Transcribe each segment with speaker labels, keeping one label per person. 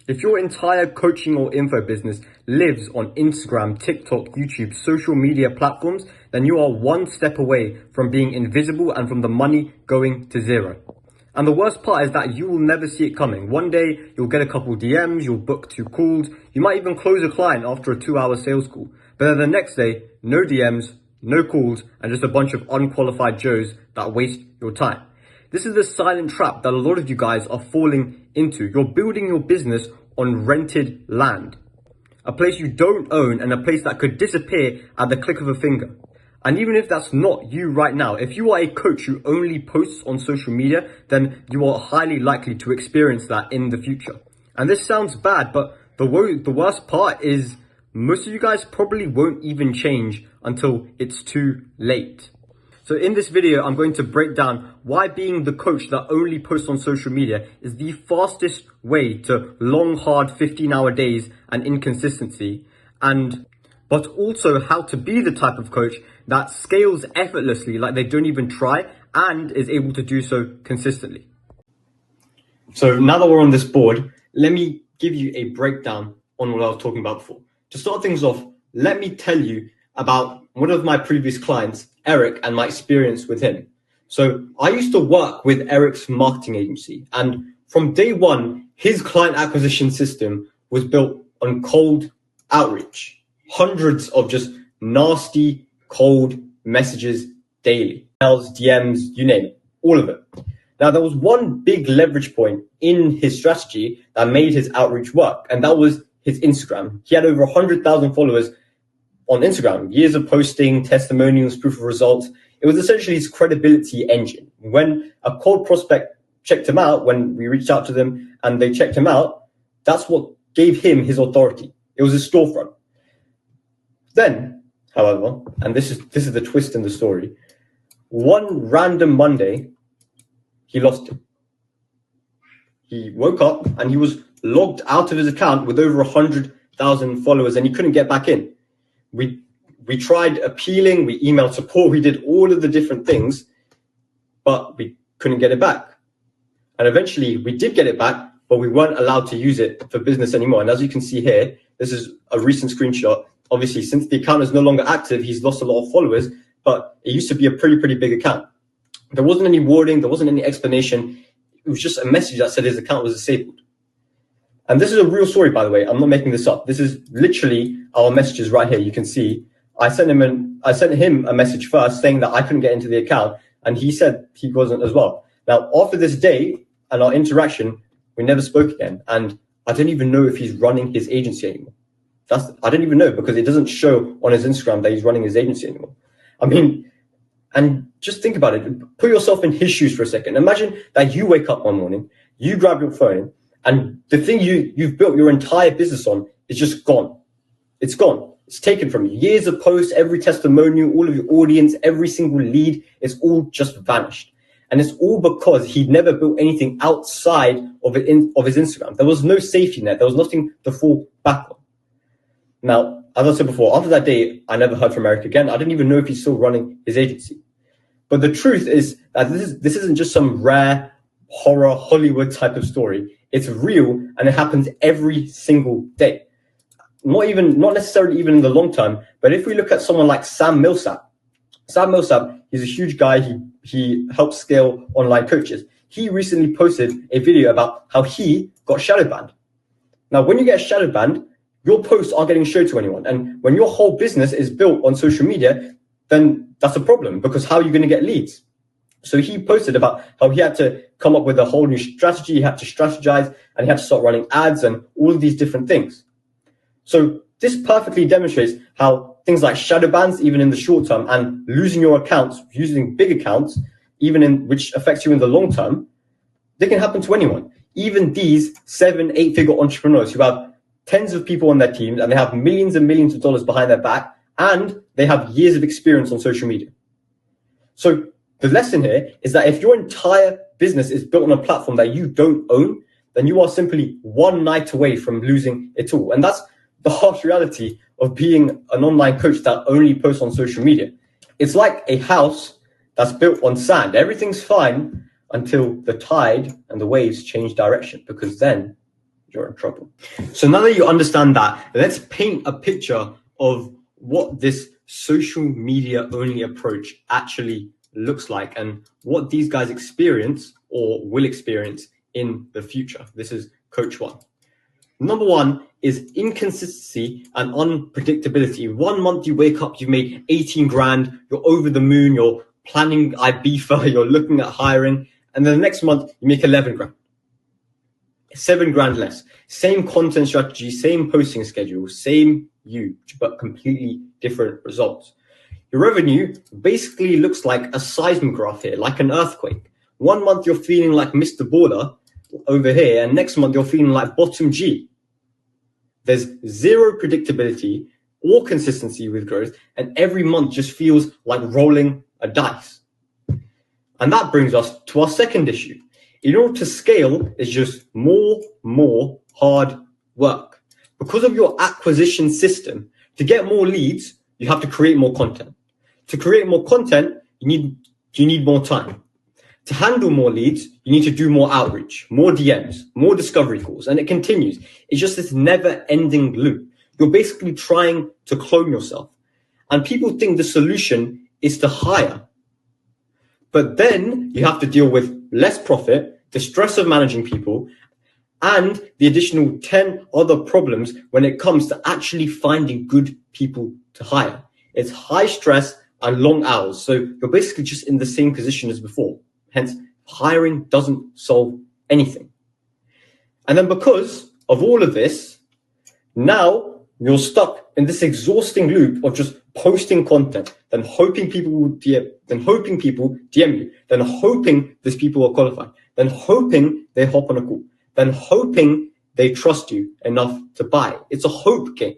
Speaker 1: If your entire coaching or info business lives on Instagram, TikTok, YouTube, social media platforms, then you are one step away from being invisible and from the money going to zero. And the worst part is that you will never see it coming. One day, you'll get a couple DMs, you'll book 2 calls, you might even close a client after a 2-hour sales call. But then the next day, no DMs, no calls, and just a bunch of unqualified Joes that waste your time. This is the silent trap that a lot of you guys are falling into. You're building your business on rented land, a place you don't own and a place that could disappear at the click of a finger. And even if that's not you right now, if you are a coach who only posts on social media, then you are highly likely to experience that in the future. And this sounds bad, but the worst part is most of you guys probably won't even change until it's too late. So in this video, I'm going to break down why being the coach that only posts on social media is the fastest way to long, hard 15-hour days and inconsistency, but also how to be the type of coach that scales effortlessly, like they don't even try, and is able to do so consistently. So now that we're on this board, let me give you a breakdown on what I was talking about before. To start things off, let me tell you about one of my previous clients, Eric, and my experience with him. So I used to work with Eric's marketing agency, and from day one, his client acquisition system was built on cold outreach. Hundreds of just nasty, cold messages daily. Emails, DMs, you name it, all of it. Now, there was one big leverage point in his strategy that made his outreach work, and that was his Instagram. He had over 100,000 followers on Instagram, years of posting, testimonials, proof of results. It was essentially his credibility engine. When a cold prospect checked him out, when we reached out to them and they checked him out, that's what gave him his authority. It was his storefront. Then, however, and this is the twist in the story, one random Monday, he lost it. He woke up and he was logged out of his account with over 100,000 followers and he couldn't get back in. We tried appealing, we emailed support, we did all of the different things, but we couldn't get it back. And eventually we did get it back, but we weren't allowed to use it for business anymore. And as you can see here, this is a recent screenshot. Obviously, since the account is no longer active, he's lost a lot of followers, but it used to be a pretty big account. There wasn't any wording, there wasn't any explanation. It was just a message that said his account was disabled. And this is a real story, by the way. I'm not making this up. This is literally our messages right here. You can see I sent him a message first saying that I couldn't get into the account, and he said he wasn't as well. Now, after this day and our interaction, we never spoke again. And I don't even know if he's running his agency anymore. I don't even know, because it doesn't show on his Instagram that he's running his agency anymore. I mean, and just think about it. Put yourself in his shoes for a second. Imagine that you wake up one morning, you grab your phone, and the thing you've built your entire business on is just gone. It's gone. It's taken from you. Years of posts, every testimonial, all of your audience, every single lead, it's all just vanished. And it's all because he'd never built anything outside of his Instagram. There was no safety net. There was nothing to fall back on. Now, as I said before, after that day, I never heard from Eric again. I didn't even know if he's still running his agency. But the truth is that this isn't just some rare horror Hollywood type of story. It's real, and it happens every single day. Not necessarily even in the long term, but if we look at someone like Sam Millsap, he's a huge guy. He helps scale online coaches. He recently posted a video about how he got shadow banned. Now, when you get shadow banned, your posts aren't getting shown to anyone. And when your whole business is built on social media, then that's a problem, because how are you going to get leads? So he posted about how he had to come up with a whole new strategy. He had to strategize, and he had to start running ads and all of these different things. So this perfectly demonstrates how things like shadow bans, even in the short term, and losing your accounts, using big accounts, which affects you in the long term, they can happen to anyone. Even these 7-8-figure entrepreneurs who have tens of people on their teams, and they have millions and millions of dollars behind their back, and they have years of experience on social media. So the lesson here is that if your entire business is built on a platform that you don't own, then you are simply one night away from losing it all. And that's the harsh reality of being an online coach that only posts on social media. It's like a house that's built on sand. Everything's fine until the tide and the waves change direction, because then you're in trouble. So now that you understand that, let's paint a picture of what this social media only approach actually looks like and what these guys experience or will experience in the future. This is coach one. Number one is inconsistency and unpredictability. 1 month you wake up, you've made 18 grand, you're over the moon, you're planning Ibiza, you're looking at hiring, and then the next month you make 11 grand. 7 grand less. Same content strategy, same posting schedule, same you, but completely different results. Your revenue basically looks like a seismograph here, like an earthquake. 1 month you're feeling like Mr. Baller over here, and next month you're feeling like bottom G. There's zero predictability or consistency with growth, and every month just feels like rolling a dice. And that brings us to our second issue. In order to scale, it's just more hard work. Because of your acquisition system, to get more leads, you have to create more content. To create more content, you need more time. To handle more leads, you need to do more outreach, more DMs, more discovery calls, and it continues. It's just this never-ending loop. You're basically trying to clone yourself. And people think the solution is to hire. But then you have to deal with less profit, the stress of managing people, and the additional 10 other problems when it comes to actually finding good people to hire. It's high stress and long hours. So you're basically just in the same position as before. Hence, hiring doesn't solve anything. And then because of all of this, now you're stuck in this exhausting loop of just posting content, then hoping people will DM, then hoping people DM you, then hoping these people are qualified, then hoping they hop on a call, then hoping they trust you enough to buy. It's a hope game.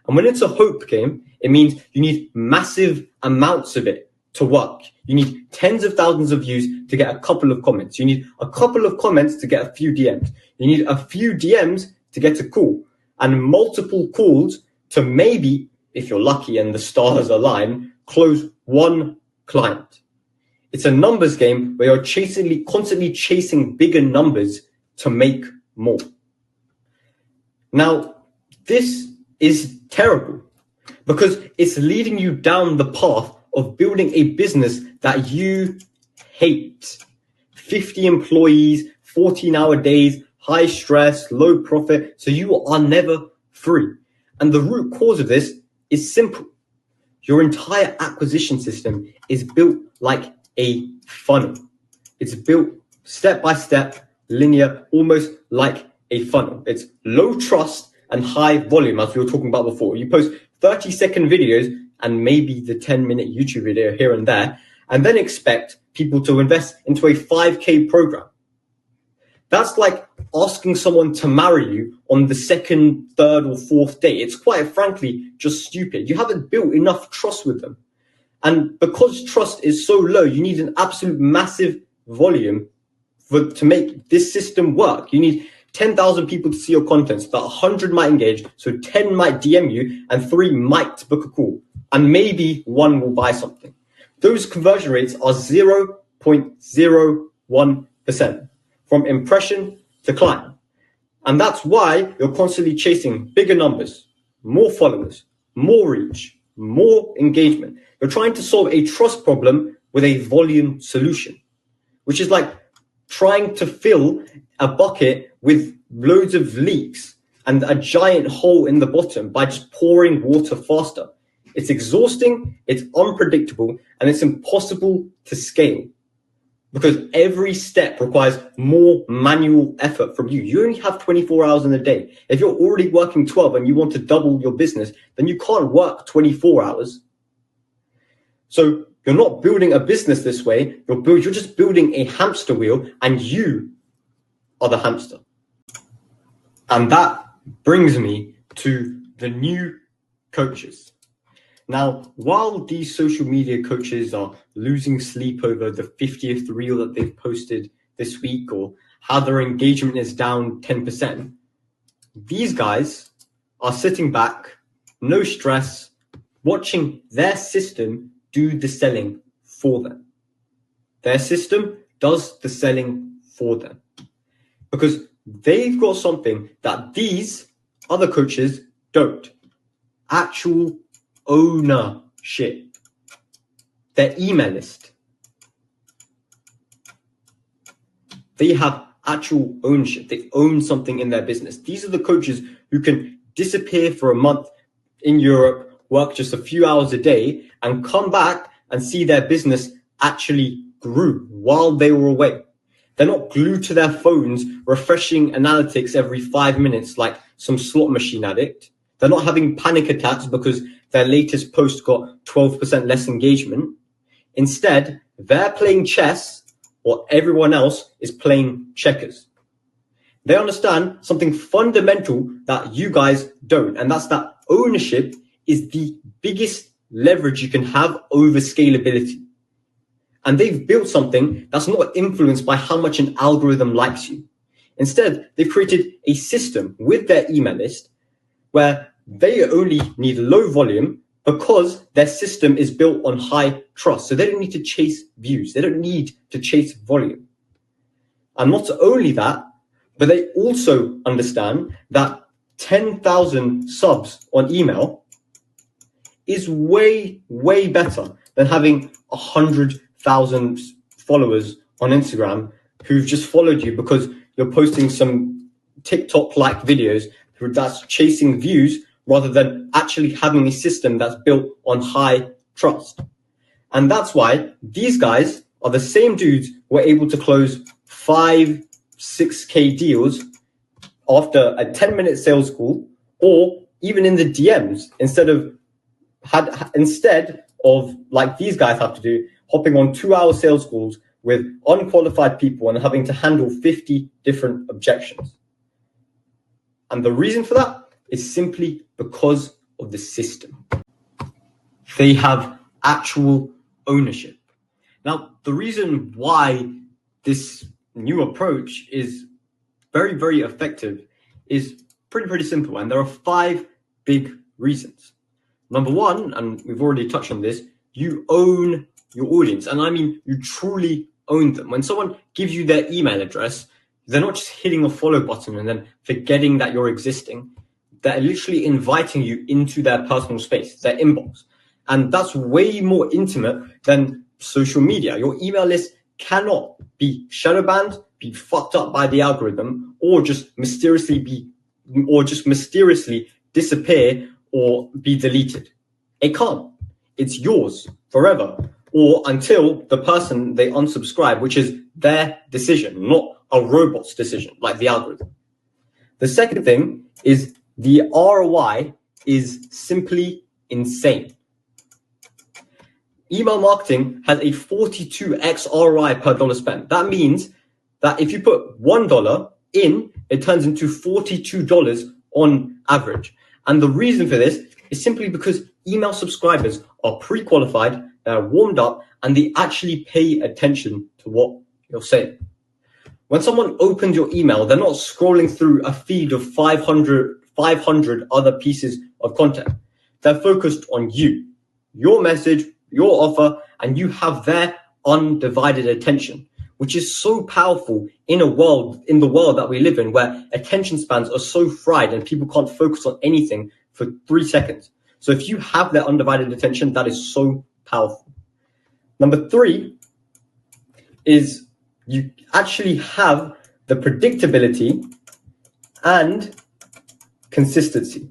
Speaker 1: And when it's a hope game, it means you need massive amounts of it to work. You need tens of thousands of views to get a couple of comments. You need a couple of comments to get a few DMs. You need a few DMs to get a call, and multiple calls to maybe, if you're lucky and the stars align, close one client. It's a numbers game where you're constantly chasing bigger numbers to make more. Now, this is terrible because it's leading you down the path of building a business that you hate. 50 employees, 14-hour days, high stress, low profit. So you are never free. And the root cause of this is simple. Your entire acquisition system is built like a funnel. It's built step by step, linear, almost like a funnel. It's low trust and high volume, as we were talking about before. You post 30-second videos and maybe the 10-minute YouTube video here and there, and then expect people to invest into a 5K program. That's like asking someone to marry you on the second, third, or fourth date. It's quite frankly just stupid. You haven't built enough trust with them. And because trust is so low, you need an absolute massive volume to make this system work. You need 10,000 people to see your content, so that 100 might engage, so 10 might DM you, and 3 might book a call, and maybe 1 will buy something. Those conversion rates are 0.01% from impression to client. And that's why you're constantly chasing bigger numbers, more followers, more reach, more engagement. You're trying to solve a trust problem with a volume solution, which is like trying to fill a bucket with loads of leaks and a giant hole in the bottom by just pouring water faster. It's exhausting, it's unpredictable, and it's impossible to scale because every step requires more manual effort from you. You only have 24 hours in a day. If you're already working 12 and you want to double your business, then you can't work 24 hours. So you're not building a business this way. You're just building a hamster wheel, and you are the hamster. And that brings me to the new coaches. Now, while these social media coaches are losing sleep over the 50th reel that they've posted this week or how their engagement is down 10%, these guys are sitting back, no stress, watching their system do the selling for them. Their system does the selling for them. Because they've got something that these other coaches don't. Actual ownership. Their email list. They have actual ownership. They own something in their business. These are the coaches who can disappear for a month in Europe, work just a few hours a day, and come back and see their business actually grew while they were away. They're not glued to their phones, refreshing analytics every 5 minutes like some slot machine addict. They're not having panic attacks because their latest post got 12% less engagement. Instead, they're playing chess while everyone else is playing checkers. They understand something fundamental that you guys don't, and that's that ownership is the biggest leverage you can have over scalability. And they've built something that's not influenced by how much an algorithm likes you. Instead, they've created a system with their email list where they only need low volume because their system is built on high trust. So they don't need to chase views. They don't need to chase volume. And not only that, but they also understand that 10,000 subs on email is way, way better than having 100,000 followers on Instagram who've just followed you because you're posting some TikTok-like videos that's chasing views rather than actually having a system that's built on high trust. And that's why these guys are the same dudes who are able to close 5, 6K deals after a 10-minute sales call, or even in the DMs, instead of like these guys have to do, hopping on 2-hour sales calls with unqualified people and having to handle 50 different objections. And the reason for that is simply because of the system. They have actual ownership. Now, the reason why this new approach is very, very effective is pretty simple. And there are 5 big reasons. Number one, and we've already touched on this, you own your audience. And I mean, you truly own them. When someone gives you their email address, they're not just hitting a follow button and then forgetting that you're existing. They're literally inviting you into their personal space, their inbox. And that's way more intimate than social media. Your email list cannot be shadow banned, be fucked up by the algorithm, or just mysteriously disappear or be deleted. It can't. It's yours forever, or until the person they unsubscribe, which is their decision, not a robot's decision, like the algorithm. The second thing is the ROI is simply insane. Email marketing has a 42x ROI per dollar spent. That means that if you put $1 in, it turns into $42 on average. And the reason for this is simply because email subscribers are pre-qualified, they're warmed up, and they actually pay attention to what you're saying. When someone opens your email, they're not scrolling through a feed of 500 other pieces of content. They're focused on you, your message, your offer, and you have their undivided attention, which is so powerful in the world that we live in, where attention spans are so fried and people can't focus on anything for 3 seconds. So if you have their undivided attention, that is so powerful. Number 3 is you actually have the predictability and consistency.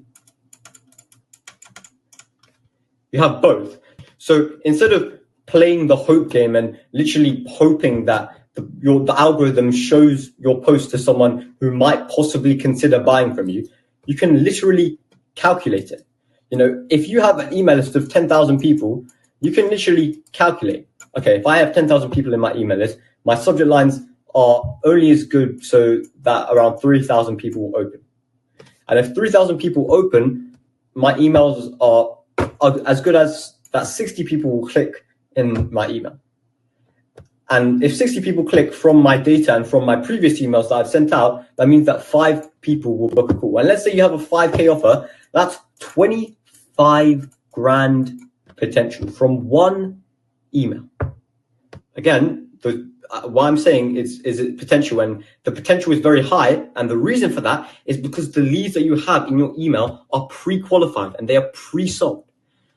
Speaker 1: You have both. So instead of playing the hope game and literally hoping that the algorithm shows your post to someone who might possibly consider buying from you, you can literally calculate it. You know, if you have an email list of 10,000 people, you can literally calculate, okay, if I have 10,000 people in my email list, my subject lines are only as good so that around 3,000 people will open. And if 3,000 people open, my emails are as good as that 60 people will click in my email. And if 60 people click from my data and from my previous emails that I've sent out, that means that 5 people will book a call. And let's say you have a 5K offer, that's 25 grand potential from one email. Again, what I'm saying is it potential, and the potential is very high. And the reason for that is because the leads that you have in your email are pre-qualified and they are pre-sold.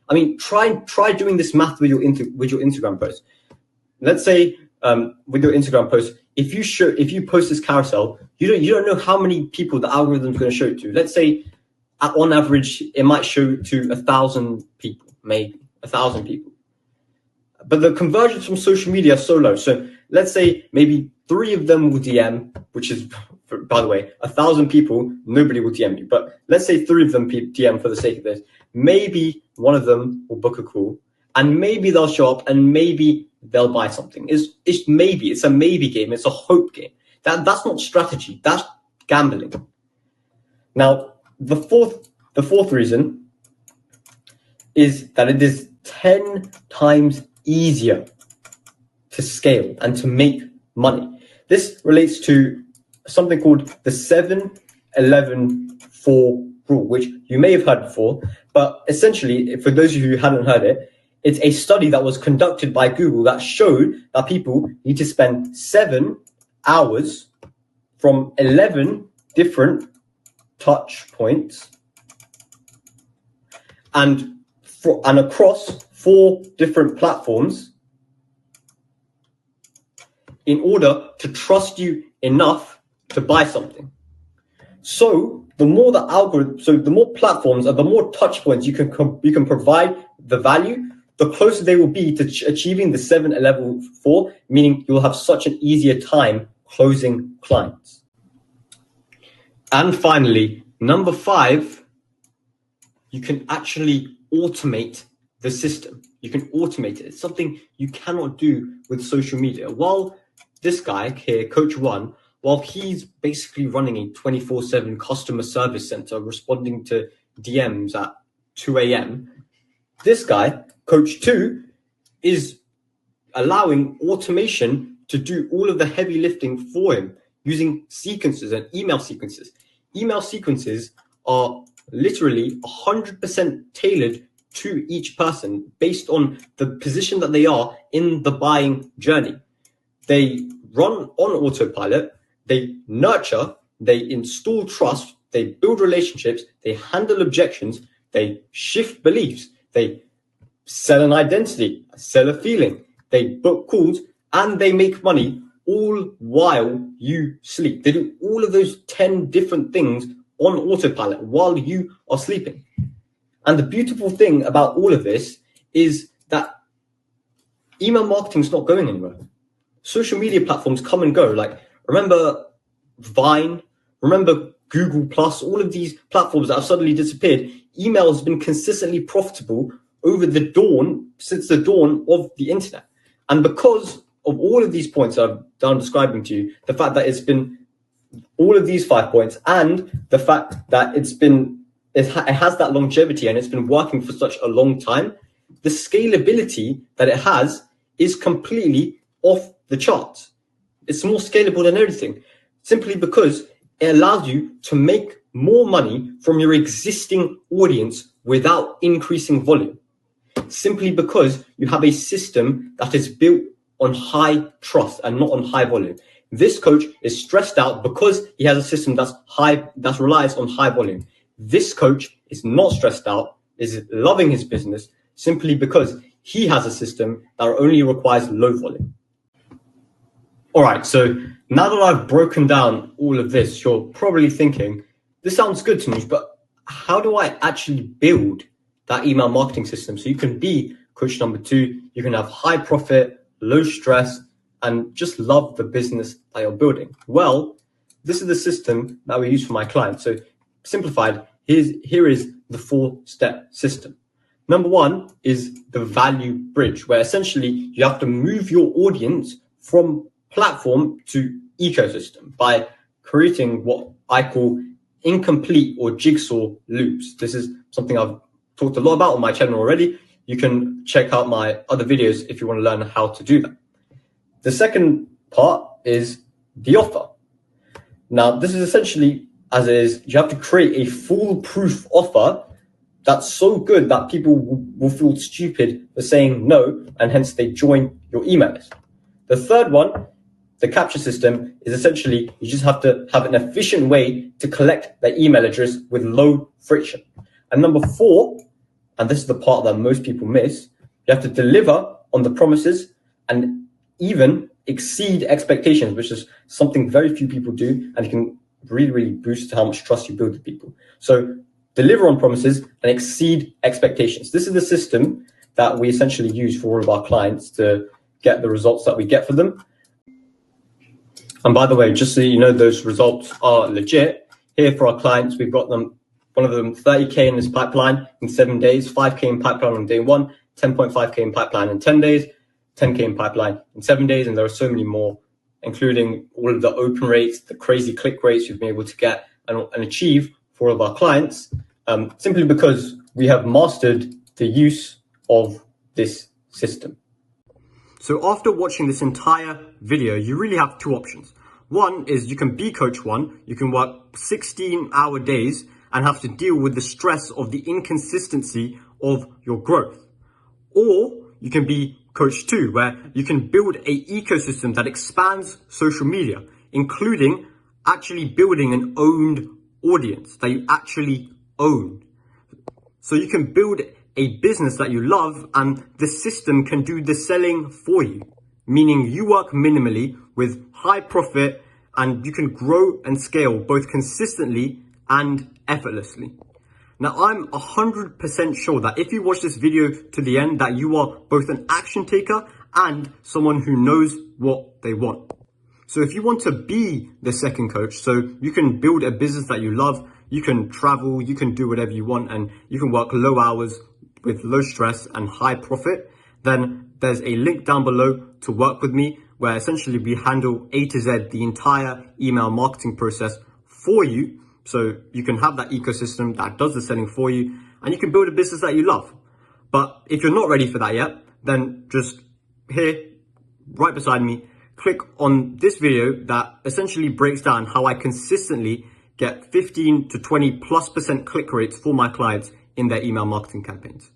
Speaker 1: I mean, try doing this math with your Instagram post. Let's say with your Instagram post, if you post this carousel, you don't know how many people the algorithm is going to show it to. Let's say on average, it might show to 1,000 people, maybe 1,000 people. But the conversions from social media are so low. So let's say maybe 3 of them will DM, which is, by the way, 1,000 people, nobody will DM you. But let's say 3 of them DM for the sake of this. Maybe one of them will book a call, and maybe they'll show up, and maybe they'll buy something. It's maybe. It's a maybe game. It's a hope game. That's not strategy. That's gambling. Now, the fourth reason is that it is 10 times easier to scale and to make money. This relates to something called the 7-11-4 rule, which you may have heard before, but essentially, for those of you who hadn't heard it, it's a study that was conducted by Google that showed that people need to spend 7 hours from 11 different touch points and across 4 different platforms in order to trust you enough to buy something. So the more the more platforms and the more touch points you can provide the value, the closer they will be to achieving the 7-11-4, meaning you'll have such an easier time closing clients. And finally, number 5, you can actually automate the system. You can automate it. It's something you cannot do with social media. While this guy here, Coach One, while he's basically running a 24/7 customer service center, responding to DMs at 2 a.m., this guy, Coach Two, is allowing automation to do all of the heavy lifting for him using sequences and email sequences. Email sequences are literally 100% tailored to each person based on the position that they are in the buying journey. They run on autopilot, they nurture, they install trust, they build relationships, they handle objections, they shift beliefs, they sell an identity, sell a feeling, they book calls, and they make money all while you sleep. They do all of those 10 different things on autopilot while you are sleeping. And the beautiful thing about all of this is that email marketing is not going anywhere. Social media platforms come and go. Like, remember Vine, remember Google Plus, all of these platforms that have suddenly disappeared. Email has been consistently profitable since the dawn of the internet. And because of all of these points I've done describing to you, the fact that it's been all of these 5 points, and the fact that it has that longevity and it's been working for such a long time, the scalability that it has is completely off the charts. It's more scalable than everything, simply because it allows you to make more money from your existing audience without increasing volume, simply because you have a system that is built on high trust and not on high volume. This coach is stressed out because he has a system that relies on high volume. This coach is not stressed out, is loving his business simply because he has a system that only requires low volume. All right, so now that I've broken down all of this, you're probably thinking, this sounds good to me, but how do I actually build that email marketing system so you can be coach number 2, you can have high profit, low stress, and just love the business that you're building? Well, this is the system that we use for my clients. So simplified, here is the 4-step system. Number 1 is the value bridge, where essentially you have to move your audience from platform to ecosystem by creating what I call incomplete or jigsaw loops. This is something I've talked a lot about on my channel already. You can check out my other videos if you want to learn how to do that. The second part is the offer. Now, this is essentially, as it is, you have to create a foolproof offer that's so good that people will feel stupid for saying no, and hence they join your email list. The third one the capture system is essentially you just have to have an efficient way to collect their email address with low friction. And number 4, and this is the part that most people miss, you have to deliver on the promises and even exceed expectations, which is something very few people do, and it can really, really boost how much trust you build with people. So deliver on promises and exceed expectations. This is the system that we essentially use for all of our clients to get the results that we get for them. And by the way, just so you know, those results are legit. Here for our clients, we've got them, one of them 30K in this pipeline in 7 days, 5K in pipeline on day 1, 10.5K in pipeline in 10 days, 10K in pipeline in 7 days. And there are so many more, including all of the open rates, the crazy click rates we've been able to get and achieve for all of our clients, simply because we have mastered the use of this system. So after watching this entire video, you really have 2 options. One is you can be coach 1, you can work 16-hour days and have to deal with the stress of the inconsistency of your growth. Or you can be coach 2, where you can build an ecosystem that expands social media, including actually building an owned audience that you actually own. So you can build a business that you love and the system can do the selling for you, meaning you work minimally with high profit and you can grow and scale both consistently and effortlessly. Now, I'm 100% sure that if you watch this video to the end, that you are both an action taker and someone who knows what they want. So if you want to be the second coach, so you can build a business that you love, you can travel, you can do whatever you want, and you can work low hours with low stress and high profit, then there's a link down below to work with me, where essentially we handle A to Z, the entire email marketing process for you. So you can have that ecosystem that does the selling for you and you can build a business that you love. But if you're not ready for that yet, then just here, right beside me, click on this video that essentially breaks down how I consistently get 15 to 20+% click rates for my clients in their email marketing campaigns.